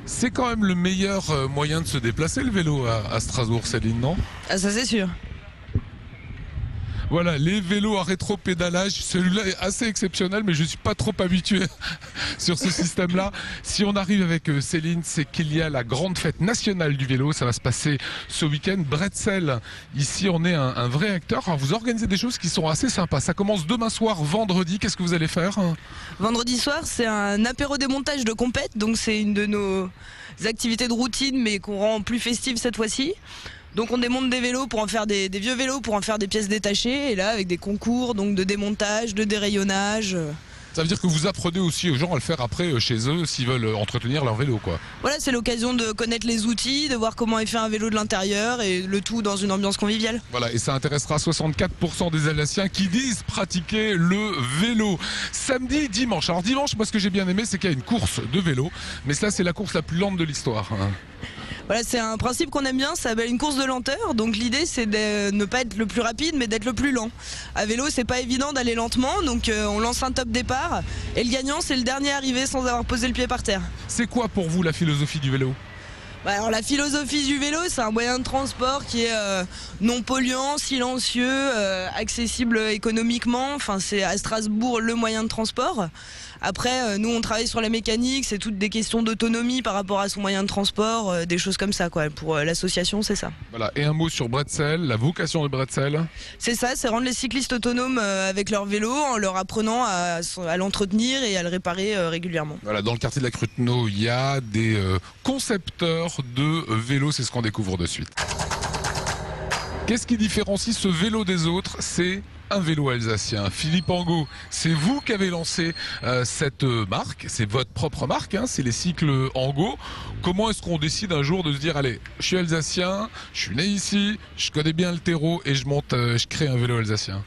C'est quand même le meilleur moyen de se déplacer, le vélo à Strasbourg, Céline, non? Ah, ça c'est sûr. Voilà, les vélos à rétro-pédalage, celui-là est assez exceptionnel, mais je ne suis pas trop habitué sur ce système-là. Si on arrive avec Céline, c'est qu'il y a la grande fête nationale du vélo. Ça va se passer ce week-end. Bretzel, ici, on est un vrai acteur. Alors, vous organisez des choses qui sont assez sympas. Ça commence demain soir, vendredi. Qu'est-ce que vous allez faire? Vendredi soir, c'est un apéro démontage de compète, donc c'est une de nos activités de routine, mais qu'on rend plus festive cette fois-ci. Donc on démonte des vélos pour en faire des vieux vélos pour en faire des pièces détachées, et là avec des concours donc de démontage, de dérayonnage. Ça veut dire que vous apprenez aussi aux gens à le faire après chez eux s'ils veulent entretenir leur vélo, quoi. Voilà, c'est l'occasion de connaître les outils, de voir comment est fait un vélo de l'intérieur, et le tout dans une ambiance conviviale. Voilà, et ça intéressera 64% des Alsaciens qui disent pratiquer le vélo. Samedi, dimanche. Alors dimanche, moi ce que j'ai bien aimé, c'est qu'il y a une course de vélo, mais ça c'est la course la plus lente de l'histoire. Voilà, c'est un principe qu'on aime bien, ça s'appelle une course de lenteur. Donc l'idée c'est de ne pas être le plus rapide mais d'être le plus lent. À vélo c'est pas évident d'aller lentement, donc on lance un top départ et le gagnant c'est le dernier arrivé sans avoir posé le pied par terre. C'est quoi pour vous la philosophie du vélo? Alors la philosophie du vélo, c'est un moyen de transport qui est non polluant, silencieux, accessible économiquement. Enfin, c'est à Strasbourg le moyen de transport. Après, nous on travaille sur la mécanique, c'est toutes des questions d'autonomie par rapport à son moyen de transport, des choses comme ça, quoi. Pour l'association, c'est ça. Voilà, et un mot sur Bretzel, la vocation de Bretzel. C'est ça, c'est rendre les cyclistes autonomes avec leur vélo en leur apprenant à l'entretenir et à le réparer régulièrement. Voilà, dans le quartier de la Cruteno, il y a des concepteurs de vélos, c'est ce qu'on découvre de suite. Qu'est-ce qui différencie ce vélo des autres? C'est un vélo alsacien. Philippe Angot, c'est vous qui avez lancé cette marque, c'est votre propre marque, hein, c'est les cycles Angot. Comment est-ce qu'on décide un jour de se dire, allez, je suis alsacien, je suis né ici, je connais bien le terreau et je crée un vélo alsacien?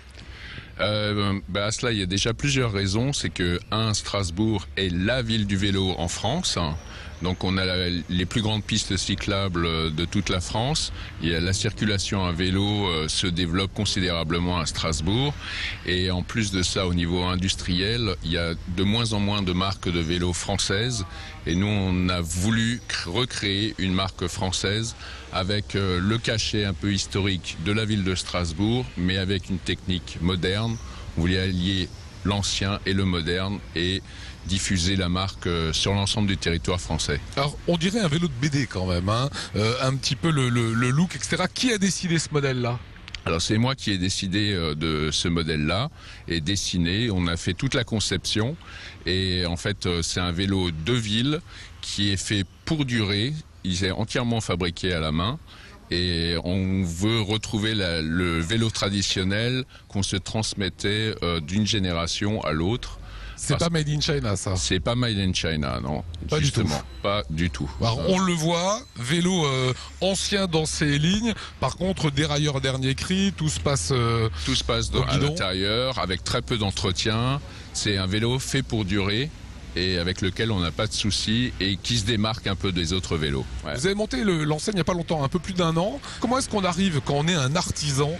À cela, il y a déjà plusieurs raisons. C'est que, Strasbourg est la ville du vélo en France. Donc on a les plus grandes pistes cyclables de toute la France. La circulation à vélo se développe considérablement à Strasbourg. Et en plus de ça, au niveau industriel, il y a de moins en moins de marques de vélos françaises. Et nous, on a voulu recréer une marque française avec le cachet un peu historique de la ville de Strasbourg, mais avec une technique moderne. On voulait allier l'ancien et le moderne et diffuser la marque sur l'ensemble du territoire français. Alors, on dirait un vélo de BD quand même, hein, un petit peu le look, etc. Qui a décidé ce modèle-là? Alors c'est moi qui ai décidé de ce modèle-là et dessiné. On a fait toute la conception et en fait c'est un vélo de ville qui est fait pour durer. Il est entièrement fabriqué à la main. Et on veut retrouver le vélo traditionnel qu'on se transmettait d'une génération à l'autre. C'est pas made in China, ça? C'est pas made in China, non. Pas justement, du tout. Pas du tout. Alors, on le voit, vélo ancien dans ses lignes. Par contre, dérailleur dernier cri, tout se passe à l'intérieur, avec très peu d'entretien. C'est un vélo fait pour durer et avec lequel on n'a pas de soucis et qui se démarque un peu des autres vélos. Ouais. Vous avez monté l'enseigne il n'y a pas longtemps, un peu plus d'1 an. Comment est-ce qu'on arrive, quand on est un artisan,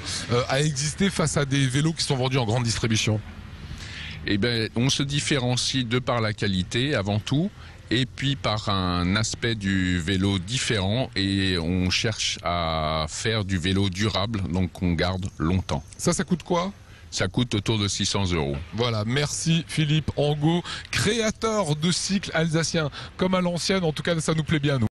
à exister face à des vélos qui sont vendus en grande distribution? Eh bien, on se différencie de par la qualité avant tout, et puis par un aspect du vélo différent, et on cherche à faire du vélo durable, donc qu'on garde longtemps. Ça coûte quoi? Ça coûte autour de 600 €. Voilà, merci Philippe Angot, créateur de cycles alsaciens comme à l'ancienne. En tout cas, ça nous plaît bien, nous.